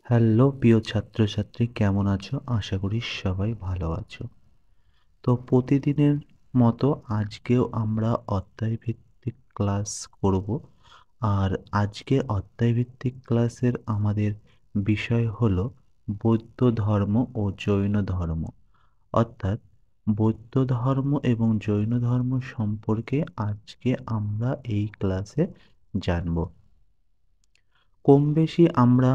Hello প্রিয় ছাত্রছাত্রী, কেমন আছো? আশা করি সবাই ভালো আছো। তো প্রতিদিনের মতো আজকেও আমরা অধ্যায়ভিত্তিক ক্লাস করব। আর আজকে অধ্যায়ভিত্তিক ক্লাসের আমাদের বিষয় হলো বৌদ্ধ ধর্ম ও জৈন ধর্ম। অর্থাৎ বৌদ্ধ ধর্ম এবং জৈন ধর্ম সম্পর্কে আজকে আমরা এই ক্লাসে জানব। কম বেশি আমরা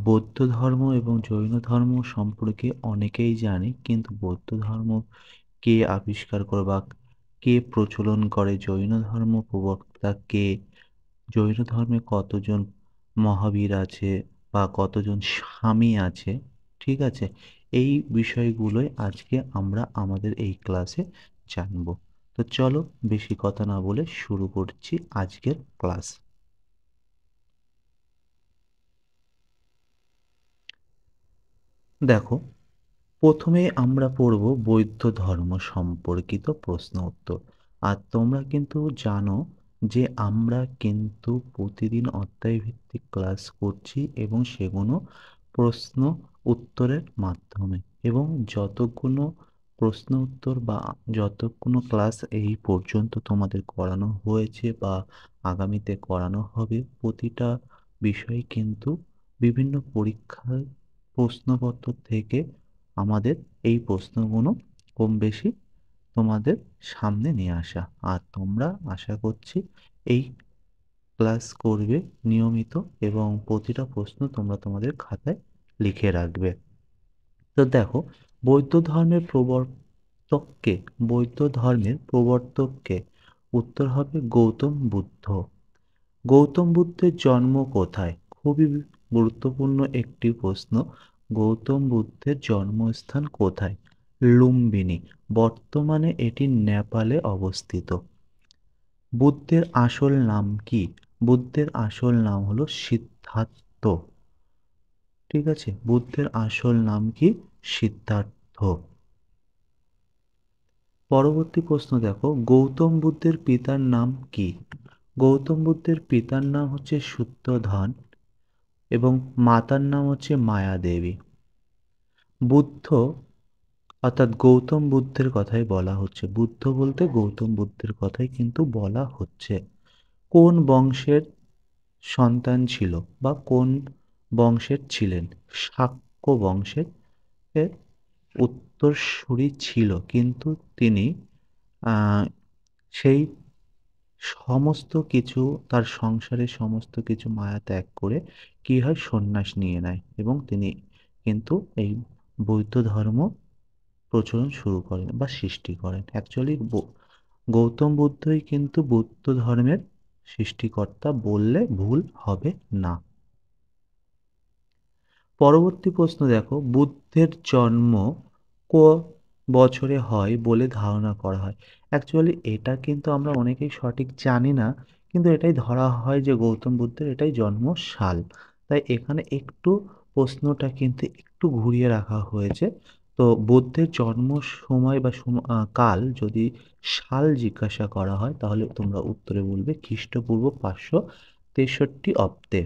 বৌদ্ধ ধর্ম এবং জৈন ধর্ম সম্পর্কে অনেকেই জানি, কিন্তু বৌদ্ধ ধর্ম কে আবিষ্কার করে বা কে প্রচলন করে, জৈন ধর্ম প্রবক্তা কে, জৈন ধর্মে কতজন মহাবীর আছে বা কতজন স্বামী আছে, ঠিক আছে, এই বিষয়গুলোই আজকে আমরা আমাদের এই ক্লাসে জানব। তো চলো বেশি কথা না বলে শুরু করছি আজকের ক্লাস। দেখো, প্রথমে আমরা পড়ব বৌদ্ধ ধর্ম সম্পর্কিত প্রশ্ন উত্তর। আর তোমরা কিন্তু জানো যে আমরা কিন্তু প্রতিদিন অধ্যায়ভিত্তিক ক্লাস করছি এবং সেগুলো প্রশ্ন উত্তরের মাধ্যমে, এবং যতগুলো প্রশ্ন উত্তর বা যতগুলো ক্লাস এই পর্যন্ত তোমাদের করানো হয়েছে বা আগামীতে করানো হবে, প্রতিটা বিষয় কিন্তু বিভিন্ন পরীক্ষায় প্রশ্নপত্র থেকে আমাদের এই প্রশ্নগুলো কম বেশি তোমাদের সামনে নিয়ে আসা। আর তোমরা আশা করছি এই ক্লাস করবে নিয়মিত এবং প্রতিটা প্রশ্ন তোমরা তোমাদের খাতায় লিখে রাখবে। তো দেখো, বৌদ্ধ ধর্মের প্রবর্তককে বৌদ্ধ ধর্মের প্রবর্তককে উত্তর হবে গৌতম বুদ্ধ। গৌতম বুদ্ধের জন্ম কোথায়? খুবই গুরুত্বপূর্ণ একটি প্রশ্ন। গৌতম বুদ্ধের জন্মস্থান কোথায়? লুম্বিনী। বর্তমানে এটি নেপালে অবস্থিত। বুদ্ধের আসল নাম কি? বুদ্ধের আসল নাম হলো সিদ্ধার্থ। ঠিক আছে, বুদ্ধের আসল নাম কি? সিদ্ধার্থ। পরবর্তী প্রশ্ন দেখো, গৌতম বুদ্ধের পিতার নাম কি? গৌতম বুদ্ধের পিতার নাম হচ্ছে সূত্রধন এবং মাতার নাম হচ্ছে মায়া দেবী। বুদ্ধ অর্থাৎ গৌতম বুদ্ধের কথাই বলা হচ্ছে, বুদ্ধ বলতে গৌতম বুদ্ধের কথাই কিন্তু বলা হচ্ছে। কোন বংশের সন্তান ছিল বা কোন বংশের ছিলেন? শাক্য বংশের এর উত্তরসূরি ছিল, কিন্তু তিনি আহ, সেই সমস্ত কিছু, তার সংসারের সমস্ত কিছু মায়া ত্যাগ করে কি হয়, সন্ন্যাস নিয়ে নেয় এবং তিনি কিন্তু এই বৌদ্ধ ধর্ম প্রচলন শুরু করেন বা সৃষ্টি করেন। অ্যাকচুয়ালি গৌতম বুদ্ধই কিন্তু বৌদ্ধ ধর্মের সৃষ্টিকর্তা বললে ভুল হবে না। পরবর্তী প্রশ্ন দেখো, বুদ্ধের জন্ম ক বছরে হয় বলে ধারণা করা হয়? অ্যাকচুয়ালি এটা কিন্তু আমরা অনেকেই সঠিক জানি না, কিন্তু এটাই ধরা হয় যে গৌতম বুদ্ধের এটাই জন্ম সাল। তাই এখানে একটু প্রশ্নটা কিন্তু একটু ঘুরিয়ে রাখা হয়েছে। তো বুদ্ধের জন্ম সময় বা কাল যদি সাল জিজ্ঞাসা করা হয়, তাহলে তোমরা উত্তরে বলবে খ্রিস্টপূর্ব 563 অব্দে।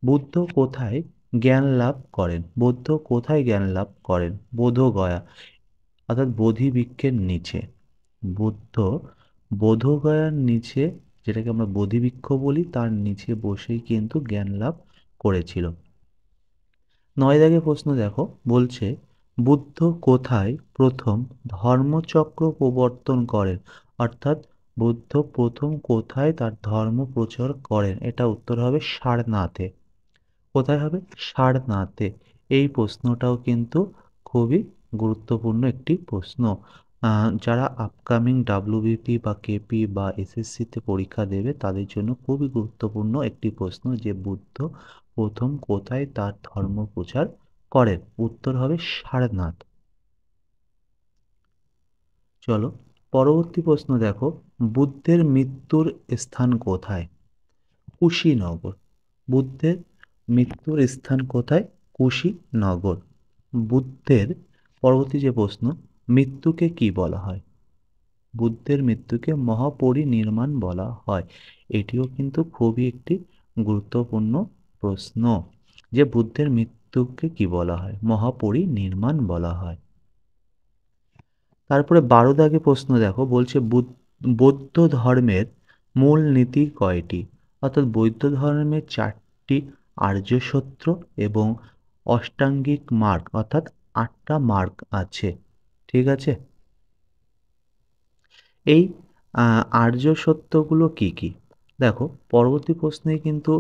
বুদ্ধ কোথায় জ্ঞান লাভ করেন? বুদ্ধ কোথায় জ্ঞান লাভ করেন? বোধগয়া অর্থাৎ বোধিবৃক্ষের নিচে। বুদ্ধ বোধগয়ার নিচে, যেটাকে আমরা বোধিবৃক্ষ বলি, তার নিচে বসেই কিন্তু জ্ঞান লাভ করেছিল। 9 দাগে প্রশ্ন দেখো, বলছে বুদ্ধ কোথায় প্রথম ধর্মচক্র প্রবর্তন করেন? অর্থাৎ বুদ্ধ প্রথম কোথায় তার ধর্ম প্রচার করেন? এটা উত্তর হবে সারনাথে। কোথায় হবে? সারনাথে। এই প্রশ্নটাও কিন্তু খুবই গুরুত্বপূর্ণ একটি প্রশ্ন। যারা আপকামিং ডাব্লিউবিপি বা কেপি বা এসএসসিতে পরীক্ষা দেবে তাদের জন্য খুবই গুরুত্বপূর্ণ একটি প্রশ্ন যে বুদ্ধ প্রথম কোথায় তার ধর্ম প্রচার করেন? উত্তর হবে সারনাথ। চলো পরবর্তী প্রশ্ন দেখো, বুদ্ধের মৃত্যুর স্থান কোথায়? কুশীনগর। বুদ্ধের মৃত্যুর স্থান কোথায়? কুশীনগর। বুদ্ধের পরবর্তী যে প্রশ্ন, মৃত্যুকে কি বলা হয়? বুদ্ধের মৃত্যুকে মহাপরিনির্মাণ বলা হয়। এটিও কিন্তু খুবই একটি গুরুত্বপূর্ণ প্রশ্ন। যে বুদ্ধের মৃত্যুকে কি বলা হয়? মহাপরিনির্বাণ বলা হয়। তারপরে ১২ দাগে প্রশ্ন দেখো, বলছে বৌদ্ধ ধর্মের মূল নীতি কয়টি? অর্থাৎ বৌদ্ধ ধর্মের ৪টি আর্য সত্য এবং অষ্টাঙ্গিক মার্গ অর্থাৎ ৮টা মার্গ আছে। ঠিক আছে? এই আর্য সত্যগুলো কি, কি? দেখো পরবর্তী প্রশ্নেই কিন্তু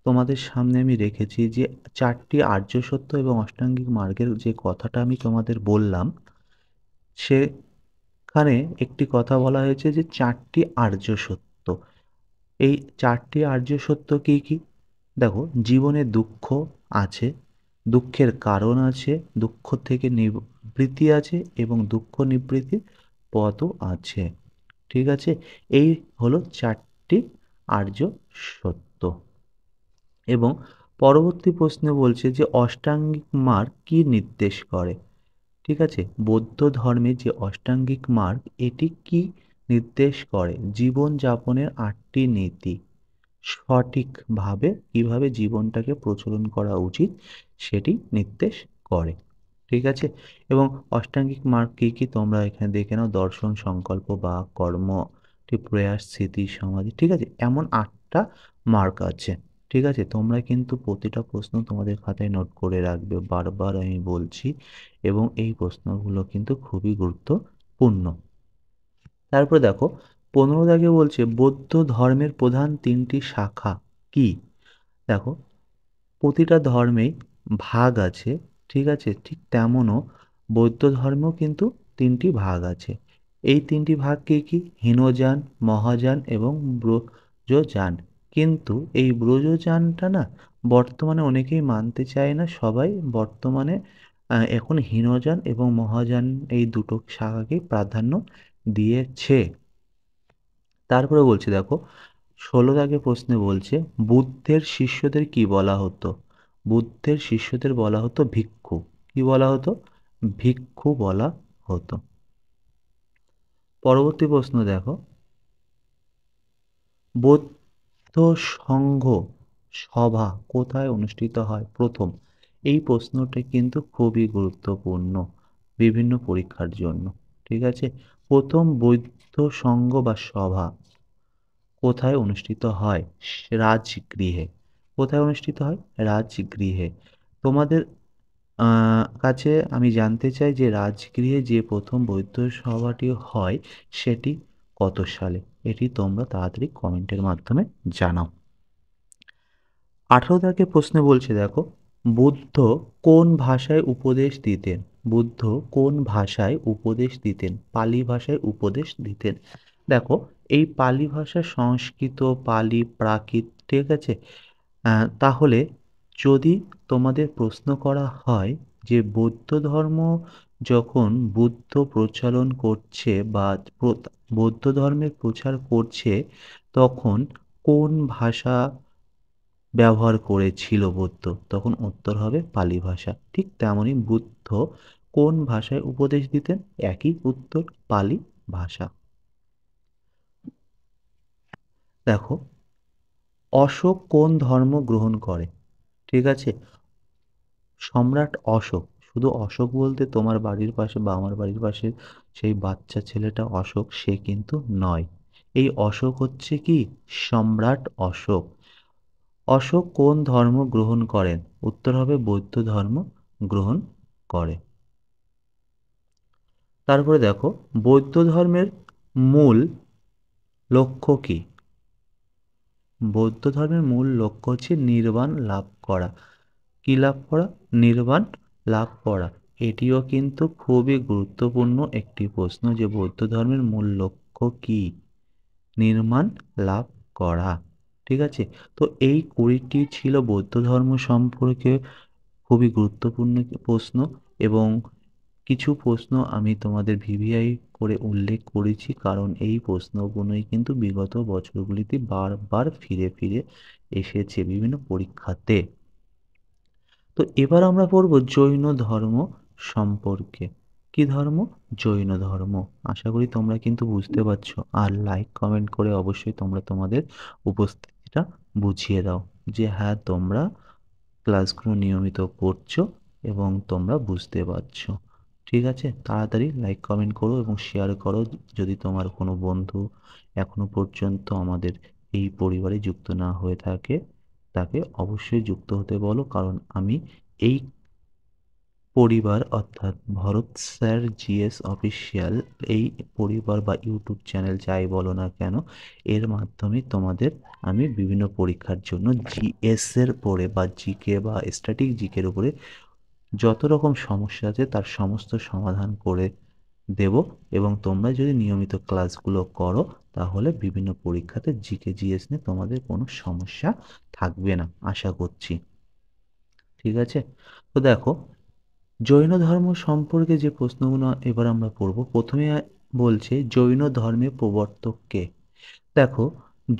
তোমাদের সামনে আমি রেখেছি যে ৪টি আর্য সত্য এবং অষ্টাঙ্গিক মার্গের যে কথাটা আমি তোমাদের বললাম, সেখানে একটি কথা বলা হয়েছে যে ৪টি আর্য সত্য। এই ৪টি আর্য সত্য কি, কি? দেখো জীবনে দুঃখ আছে, দুঃখের কারণ আছে, দুঃখ থেকে নিবৃত্তি আছে এবং দুঃখ নিবৃত্তির পথও আছে। ঠিক আছে? এই হলো ৪টি আর্য সত্য। এবং পরবর্তী প্রশ্নে বলছে যে অষ্টাঙ্গিক মার্গ কি নির্দেশ করে? ঠিক আছে? বৌদ্ধ ধর্মে যে অষ্টাঙ্গিক মার্গ এটি কি নির্দেশ করে? জীবনযাপনের ৮টি নীতি। সঠিকভাবে কিভাবে জীবনটাকে প্রচলন করা উচিত সেটি নির্দেশ করে। ঠিক আছে? এবং অষ্টাঙ্গিক মার্গ কী, কী তোমরা এখানে দেখে নাও। দর্শন, সংকল্প, বাক, কর্ম, প্রয়াস, স্থিতি, সমাধি। ঠিক আছে? এমন ৮টা মার্গ আছে। ঠিক আছে? তোমরা কিন্তু প্রতিটা প্রশ্ন তোমাদের খাতায় নোট করে রাখবে। বারবার আমি বলছি এবং এই প্রশ্নগুলো কিন্তু খুবই গুরুত্বপূর্ণ। তারপরে দেখো ১৫ দাগে বলছে বৌদ্ধ ধর্মের প্রধান ৩টি শাখা কী? দেখো প্রতিটা ধর্মেই ভাগ আছে। ঠিক আছে? ঠিক তেমনও বৌদ্ধ ধর্মেও কিন্তু ৩টি ভাগ আছে। এই ৩টি ভাগ কী, কী? হীনযান, মহাযান এবং ব্রজযান। কিন্তু এই ব্রজযানটা না বর্তমানে অনেকেই মানতে চায় না। সবাই বর্তমানে এখন হীনযান এবং মহাযান এই দুটো শাখাকেই প্রাধান্য দিয়েছে। তারপরে বলছে দেখো ১৬ দাগের প্রশ্নে বলছে বুদ্ধের শিষ্যদের কি বলা হতো? বুদ্ধের শিষ্যদের বলা হতো ভিক্ষু। কি বলা হতো? ভিক্ষু বলা হতো। পরবর্তী প্রশ্ন দেখো বৌদ্ধ সংঘ সভা কোথায় অনুষ্ঠিত হয় প্রথম? এই প্রশ্নটি কিন্তু খুবই গুরুত্বপূর্ণ বিভিন্ন পরীক্ষার জন্য। ঠিক আছে? প্রথম বৌদ্ধ সংঘ বা সভা কোথায় অনুষ্ঠিত হয়? রাজগৃহে। কোথায় অনুষ্ঠিত হয়? রাজগৃহে। তোমাদের কাছে আমি জানতে চাই যে রাজগৃহে যে প্রথম বৌদ্ধ সভাটি হয় সেটি কত সালে? এটি তোমরা তাড়াতাড়ি কমেন্টের মাধ্যমে জানাও। ১৮ দাগে প্রশ্নে বলছে দেখো বুদ্ধ কোন ভাষায় উপদেশ দিতেন? বুদ্ধ কোন ভাষায় উপদেশ দিতেন? পালি ভাষায় উপদেশ দিতেন। দেখো এই পালি ভাষা সংস্কৃত, পালি, প্রাকৃত। ঠিক আছে? তাহলে যদি তোমাদের প্রশ্ন করা হয় যে বৌদ্ধ ধর্ম যখন বুদ্ধ প্রচলন করছে বা বৌদ্ধ ধর্মের প্রচার করছে তখন কোন ভাষা ব্যবহার করেছিল বুদ্ধ? তখন উত্তর হবে পালি ভাষা। ঠিক তেমনই বুদ্ধ কোন ভাষায় উপদেশ দিতেন? একই উত্তর, পালি ভাষা। দেখো অশোক কোন ধর্ম গ্রহণ করে? ঠিক আছে? সম্রাট অশোক। শুধু অশোক বলতে তোমার বাড়ির পাশে বা আমার বাড়ির পাশে সেই বাচ্চা ছেলেটা অশোক সে কিন্তু নয়। এই অশোক হচ্ছে কি? সম্রাট অশোক। অশোক কোন ধর্ম গ্রহণ করেন? উত্তর হবে বৌদ্ধ ধর্ম গ্রহণ করে। তারপরে দেখো বৌদ্ধ ধর্মের মূল লক্ষ্য কী? বৌদ্ধ ধর্মের মূল লক্ষ্য হচ্ছে নির্বাণ লাভ করা। কী লাভ করা? নির্বাণ লাভ করা। এটিও কিন্তু খুবই গুরুত্বপূর্ণ একটি প্রশ্ন যে বৌদ্ধ ধর্মের মূল লক্ষ্য কী? নির্বাণ লাভ করা। ঠিক আছে? তো এই ২০টি ছিল বৌদ্ধ ধর্ম সম্পর্কে খুবই গুরুত্বপূর্ণ প্রশ্ন এবং কিছু প্রশ্ন আমি তোমাদের ভিভিআই করে উল্লেখ করেছি কারণ এই প্রশ্নগুলোই কিন্তু বিগত বছরগুলিতে বারবার ফিরে ফিরে এসেছে বিভিন্ন পরীক্ষাতে। তো এবার আমরা পড়ব জৈন ধর্ম সম্পর্কে। কি ধর্ম? জৈন ধর্ম। আশা করি তোমরা কিন্তু বুঝতে পারছো। আর লাইক কমেন্ট করে অবশ্যই তোমরা তোমাদের উপস্থিতিটা বুঝিয়ে দাও যে হ্যাঁ তোমরা ক্লাসগুলো নিয়মিত করছো এবং তোমরা বুঝতে পারছো। ঠিক আছে? তাড়াতাড়ি লাইক, কমেন্ট করো এবং শেয়ার করো। যদি তোমার কোনো বন্ধু এখনো পর্যন্ত আমাদের এই পরিবারে যুক্ত না হয়ে থাকে, তাকে অবশ্যই যুক্ত হতে বলো। কারণ আমি এই পরিবার অর্থাৎ ভরত স্যার জিএস অফিসিয়াল, এই পরিবার বা ইউটিউব চ্যানেল যাই বলো না কেন, এর মাধ্যমে তোমাদের আমি বিভিন্ন পরীক্ষার জন্য জিএস এর উপরে বা জিকে বা স্ট্যাটিক জিকের উপরে যত রকম সমস্যা আছে তার সমস্ত সমাধান করে দেব। এবং তোমরা যদি নিয়মিত ক্লাসগুলো করো তাহলে বিভিন্ন পরীক্ষাতে জিকে জিএস নিয়ে তোমাদের কোনো সমস্যা থাকবে না আশা করছি। ঠিক আছে? তো দেখো, জৈন ধর্ম সম্পর্কে যে প্রশ্নগুলো এবার আমরা পড়ব, প্রথমে বলছে জৈন ধর্মের প্রবর্তক কে। দেখো,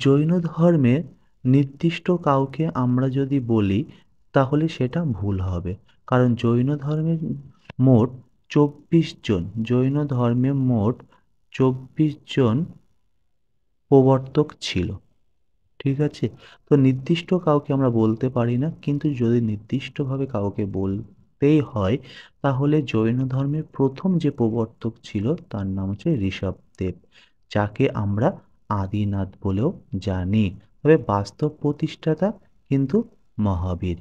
জৈন ধর্মের নির্দিষ্ট কাউকে আমরা যদি বলি তাহলে সেটা ভুল হবে। কারণ জৈন ধর্মের মোট 24 জন, জৈন ধর্মে মোট 24 জন প্রবর্তক ছিল। ঠিক আছে? তো নির্দিষ্ট কাউকে আমরা বলতে পারি না, কিন্তু যদি নির্দিষ্টভাবে কাউকে বলতেই হয় তাহলে জৈন ধর্মের প্রথম যে প্রবর্তক ছিল তার নাম হচ্ছে ঋষভদেব, যাকে আমরা আদিনাথ বলেও জানি। তবে বাস্তব প্রতিষ্ঠাতা কিন্তু মহাবীর।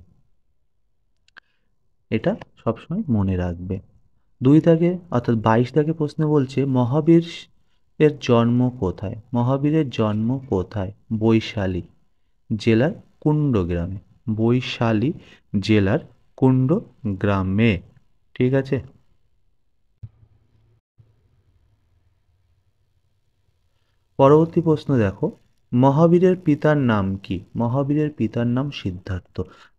এটা সবসময় মনে রাখবে। 2 দাগে অর্থাৎ 22 দাগে প্রশ্ন বলছে মহাবীর এর জন্ম কোথায়। মহাবীরের জন্ম কোথায়? বৈশালী জেলার কুণ্ড গ্রামে। বৈশালী জেলার কুণ্ড গ্রামে। ঠিক আছে? পরবর্তী প্রশ্ন দেখো, মহাবীরের পিতার নাম কি? মহাবীরের পিতার নাম সিদ্ধার্থ।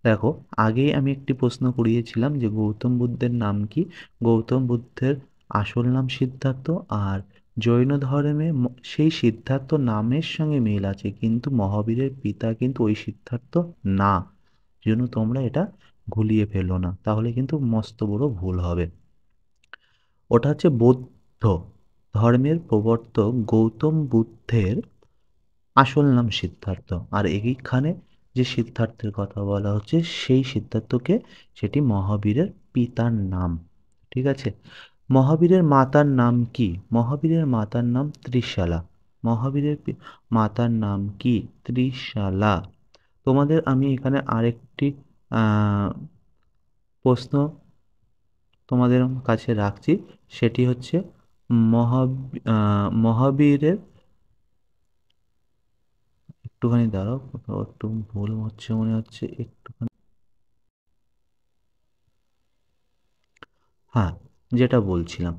দেখো, আগেই আমি একটি প্রশ্ন করিয়েছিলাম যে গৌতম বুদ্ধের নাম কি। গৌতম বুদ্ধের আসল নাম সিদ্ধার্থ। আর জৈন ধর্মে সেই সিদ্ধার্থ নামের সঙ্গে মিল আছে, কিন্তু মহাবীরের পিতা কিন্তু ওই সিদ্ধার্থ না। জন্য তোমরা এটা গুলিয়ে ফেলো না, তাহলে কিন্তু মস্ত বড় ভুল হবে। ওটা হচ্ছে বৌদ্ধ ধর্মের প্রবর্তক গৌতম বুদ্ধের আসল নাম সিদ্ধার্থ। আর এইখানে যে সিদ্ধার্থের কথা বলা হচ্ছে সেই সিদ্ধার্থকে, সেটি মহাবীরের পিতার নাম। ঠিক আছে? মহাবীরের মাতার নাম কি? মহাবীরের মাতার নাম ত্রিশালা। মহাবীরের মাতার নাম কি? ত্রিশালা। তোমাদের আমি এখানে আরেকটি প্রশ্ন তোমাদের কাছে রাখছি, সেটি হচ্ছে মহাবীরের, একটুখানি দাঁড়াও, কোথাও একটু ভুল হচ্ছে মনে হচ্ছে একটুখানি। হ্যাঁ, যেটা বলছিলাম,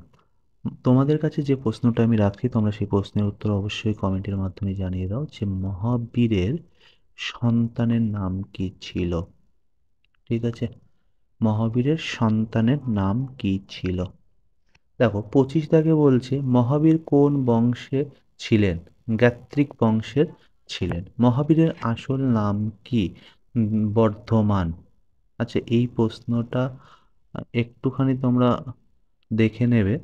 তোমাদের কাছে যে প্রশ্নটা আমি রাখছি তোমরা সেই প্রশ্নের উত্তর অবশ্যই কমেন্টের মাধ্যমে জানিয়ে দাও যে মহাবীরের সন্তানের নাম কি ছিল। ঠিক আছে? মহাবীরের সন্তানের নাম কি ছিল? দেখো, 25 দাগে বলছে মহাবীর কোন বংশে ছিলেন। গাত্রিক বংশের ছিলেন। মহাবীরের আসল নাম কি? বর্ধমান। আচ্ছা, এই প্রশ্নটা একটুখানি তোমরা দেখে নেবে।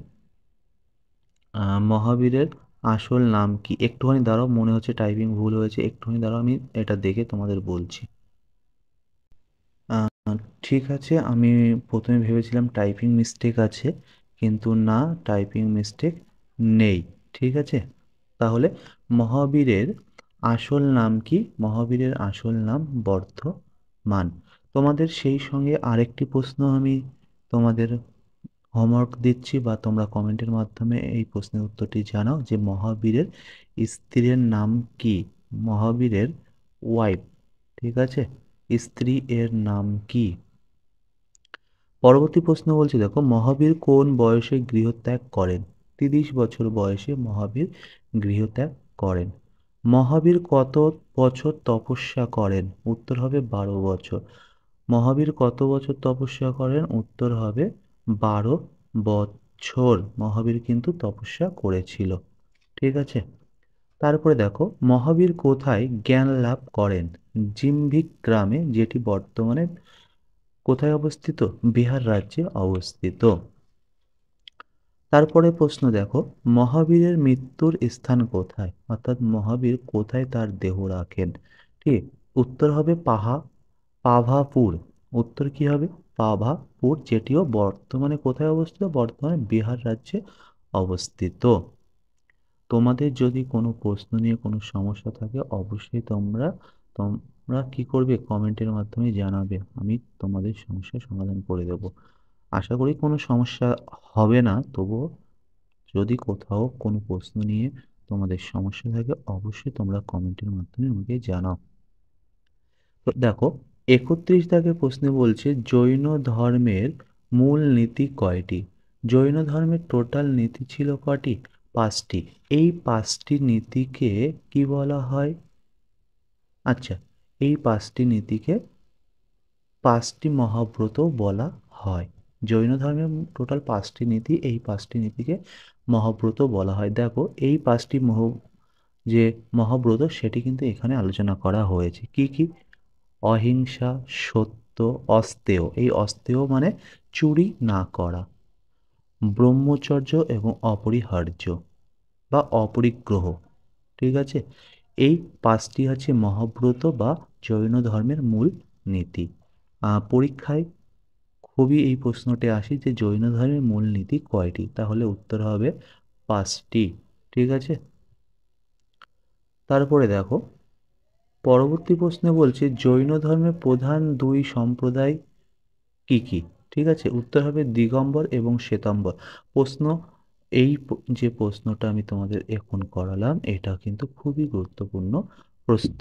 মহাবীরের আসল নাম কি? একটুখানি দাঁড়াও, মনে হচ্ছে টাইপিং ভুল হয়েছে, একটুখানি দাঁড়াও, আমি এটা দেখে তোমাদের বলছি। ঠিক আছে, আমি প্রথমে ভেবেছিলাম টাইপিং মিস্টেক আছে, কিন্তু না, টাইপিং মিস্টেক নেই। ঠিক আছে? তাহলে মহাবীরের আসল নাম কি? মহাবীরের আসল নাম বর্ধমান। তোমাদের সেই সঙ্গে আরেকটি প্রশ্ন আমি তোমাদের হোমওয়ার্ক দিচ্ছি, বা তোমরা কমেন্টের মাধ্যমে এই প্রশ্নের উত্তরটি জানাও যে মহাবীরের স্ত্রীর নাম কি? মহাবীরের ওয়াইফ। ঠিক আছে? স্ত্রী এর নাম কি? পরবর্তী প্রশ্ন বলছে, দেখো, মহাবীর কোন বয়সে গৃহত্যাগ করেন? 30 বছর বয়সে মহাবীর গৃহত্যাগ করেন। মহাবীর কত বছর তপস্যা করেন? উত্তর হবে 12 বছর। মহাবীর কত বছর তপস্যা করেন? উত্তর হবে 12 বছর মহাবীর কিন্তু তপস্যা করেছিল। ঠিক আছে? তারপরে দেখো, মহাবীর কোথায় জ্ঞান লাভ করেন? জিম্ভিক গ্রামে, যেটি বর্তমানে কোথায় অবস্থিত? বিহার রাজ্যে অবস্থিত। তারপরে প্রশ্ন দেখো, মহাবীরের মৃত্যুর স্থান কোথায়? অর্থাৎ মহাবীর কোথায় তার দেহ রাখেন? ঠিক, উত্তর হবে পাভাপুর। উত্তর কি হবে? পাভাপুর, যেটিও বর্তমানে কোথায় অবস্থিত? বর্তমানে বিহার রাজ্যে অবস্থিত। তোমাদের যদি কোনো প্রশ্ন নিয়ে কোনো সমস্যা থাকে অবশ্যই তোমরা কি করবে? কমেন্টের মাধ্যমে জানাবে, আমি তোমাদের সমস্যার সমাধান করে দেব। আশা করি কোনো সমস্যা হবে না, তবুও যদি কোথাও কোনো প্রশ্ন নিয়ে তোমাদের সমস্যা থাকে অবশ্যই তোমরা কমেন্টের মাধ্যমে আমাকে জানাও। তো দেখো, ৩১ দাগের প্রশ্নে বলছে জৈন ধর্মের মূল নীতি কয়টি? জৈন ধর্মের টোটাল নীতি ছিল কটি? ৫টি। এই ৫টি নীতিকে কি বলা হয়? আচ্ছা, এই ৫টি নীতিকে ৫টি মহাব্রত বলা হয়। জৈন ধর্মের টোটাল ৫টি নীতি, এই ৫টি নীতিকে মহাব্রত বলা হয়। দেখো, এই ৫টি যে মহাব্রত সেটি কিন্তু এখানে আলোচনা করা হয়েছে। কি কি? অহিংসা, সত্য, অস্তেয়, এই অস্তেয় মানে চুরি না করা, ব্রহ্মচর্য এবং অপরিহার্য বা অপরিগ্রহ। ঠিক আছে? এই ৫টি হচ্ছে মহাব্রত বা জৈন ধর্মের মূল নীতি। পরীক্ষায় খুবই এই প্রশ্নটি আসে যে জৈন ধর্মের মূল নীতি কয়টি? তাহলে উত্তর হবে ৫টি। ঠিক আছে? তারপরে দেখো, পরবর্তী প্রশ্নে বলছে জৈন ধর্মের প্রধান ২ সম্প্রদায় কি কি? ঠিক আছে? উত্তর হবে দিগম্বর এবং শ্বেতাম্বর। প্রশ্ন যে প্রশ্নটা আমি তোমাদের এখন করালাম এটা কিন্তু খুবই গুরুত্বপূর্ণ প্রশ্ন,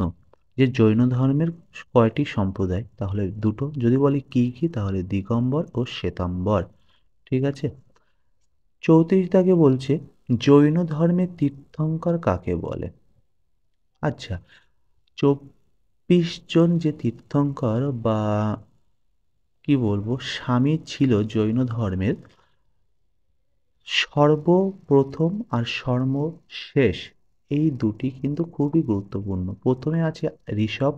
যে জৈন ধর্মের কয়টি সম্প্রদায়? তাহলে দুটো। যদি বলি কি কি, তাহলে দিগম্বর ও শ্বেতাম্বর। ঠিক আছে? ৩৪ দাগে বলছে জৈন ধর্মের তীর্থঙ্কর কাকে বলে? আচ্ছা, ২৪ জন যে তীর্থঙ্কর বা কি বলবো স্বামী ছিল জৈন ধর্মের, সর্বপ্রথম আর সর্বশেষ, এই দুটি কিন্তু খুবই গুরুত্বপূর্ণ। প্রথমে আছে ঋষভ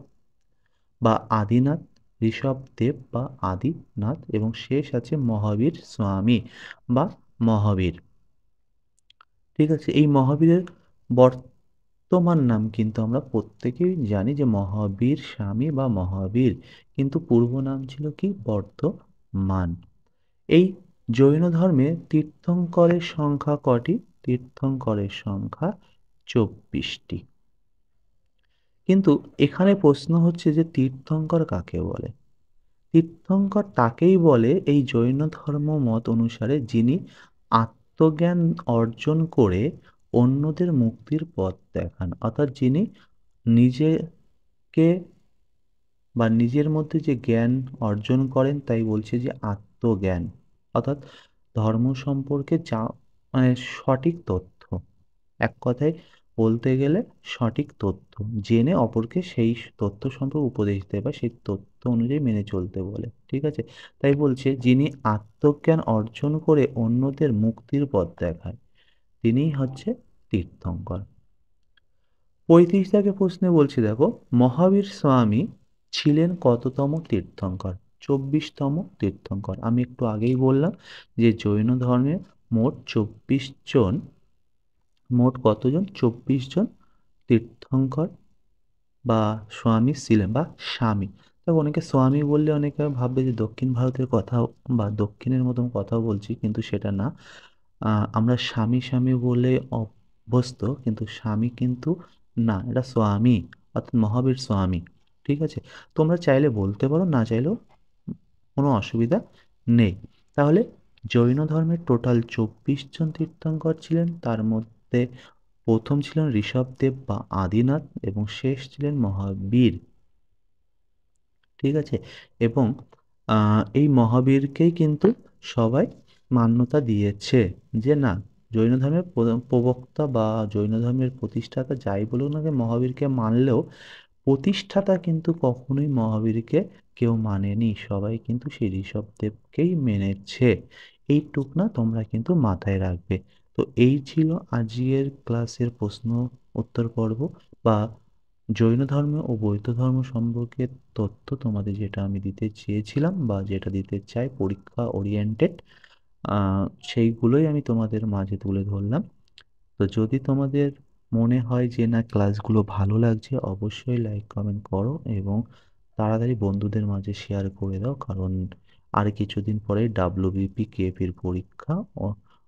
বা আদিনাথ, ঋষভদেব বা আদিনাথ, এবং শেষ আছে মহাবীর স্বামী বা মহাবীর। ঠিক আছে? এই মহাবীরের বর্তমান নাম কিন্তু আমরা প্রত্যেকেই জানি যে মহাবীর স্বামী বা মহাবীর, কিন্তু পূর্ব নাম ছিল কি? বর্ধমান। এই জৈন ধর্মে তীর্থঙ্করের সংখ্যা কটি? তীর্থঙ্করের সংখ্যা ২৪টি। কিন্তু এখানে প্রশ্ন হচ্ছে যে তীর্থঙ্কর কাকে বলে? তীর্থঙ্কর তাকেই বলে এই জৈন ধর্ম মত অনুসারে যিনি আত্মজ্ঞান অর্জন করে অন্যদের মুক্তির পথ দেখান, অর্থাৎ যিনি নিজেকে বা নিজের মধ্যে যে জ্ঞান অর্জন করেন তাই বলছে যে আত্মজ্ঞান, অর্থাৎ ধর্ম সম্পর্কে যা মানে সঠিক তথ্য, এক কথায় বলতে গেলে সঠিক তথ্য জেনে অপরকে সেই তথ্য সম্পর্কে উপদেশ দেয় বা সেই তথ্য অনুযায়ী মেনে চলতে বলে। ঠিক আছে? তাই বলছে যিনি আত্মজ্ঞান অর্জন করে অন্যদের মুক্তির পথ দেখায় তিনিই হচ্ছে তীর্থঙ্কর। ৩৫ দাগে প্রশ্নে বলছি দেখো, মহাবীর স্বামী ছিলেন কততম তীর্থঙ্কর? ২৪তম তীর্থঙ্কর। আমি একটু আগেই বললাম যে জৈন ধর্মে মোট ২৪ জন, মোট কতজন? ২৪ জন তীর্থঙ্কর বা স্বামী ছিলেন বা স্বামী। দেখো, অনেকে স্বামী বললে অনেকে ভাববে যে দক্ষিণ ভারতের কথা বা দক্ষিণের মতন কথা বলছি, কিন্তু সেটা না। আমরা স্বামী স্বামী বলে অভ্যস্ত, কিন্তু স্বামী কিন্তু না, এটা স্বামী, অর্থাৎ মহাবীর স্বামী। ঠিক আছে? তোমরা চাইলে বলতে পারো, না চাইলেও কোনো অসুবিধা নেই। তাহলে জৈন ধর্মের টোটাল ২৪ জন তীর্থঙ্কর ছিলেন, তার মধ্যে প্রথম ছিলেন ঋষভদেব বা আদিনাথ এবং শেষ ছিলেন মহাবীর। ঠিক আছে? এবং এই মহাবীরকেই কিন্তু সবাই মান্যতা দিয়েছে যে না, জৈন ধর্মের প্রবক্তা বা জৈন ধর্মের প্রতিষ্ঠাতা যাই বলুক না কেন, মহাবীরকে মানলেও প্রতিষ্ঠাতা কিন্তু কখনোই মহাবীরকে কেউ মানেনি, সবাই কিন্তু সেই ঋষভদেবকেই মেনেছে। এইটুক না তোমরা কিন্তু মাথায় রাখবে। তো এই ছিল আজকের ক্লাসের প্রশ্ন উত্তর পর্ব বা জৈন ধর্ম ও বৌদ্ধ ধর্ম সম্পর্কে তথ্য তোমাদের যেটা আমি দিতে চেয়েছিলাম বা যেটা দিতে চাই পরীক্ষা ওরিয়েন্টেড, সেইগুলোই আমি তোমাদের মাঝে তুলে ধরলাম। তো যদি তোমাদের মনে হয় যে না ক্লাসগুলো ভালো লাগছে অবশ্যই লাইক কমেন্ট করো এবং তাড়াতাড়ি বন্ধুদের মাঝে শেয়ার করে দাও, কারণ আর কিছুদিন পরে ডাব্লিউবিপি কেপির পরীক্ষা,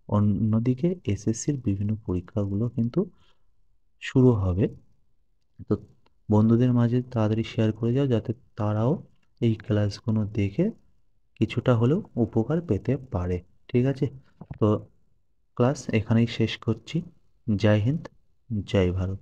অন্যদিকে এসএসসির বিভিন্ন পরীক্ষাগুলো কিন্তু শুরু হবে। তো বন্ধুদের মাঝে তাড়াতাড়ি শেয়ার করে যাও, যাতে তারাও এই ক্লাসগুলো দেখে কিছুটা হলেও উপকার পেতে পারে। ঠিক আছে? তো ক্লাস এখানেই শেষ করছি। জয় হিন্দ, জয় ভারত।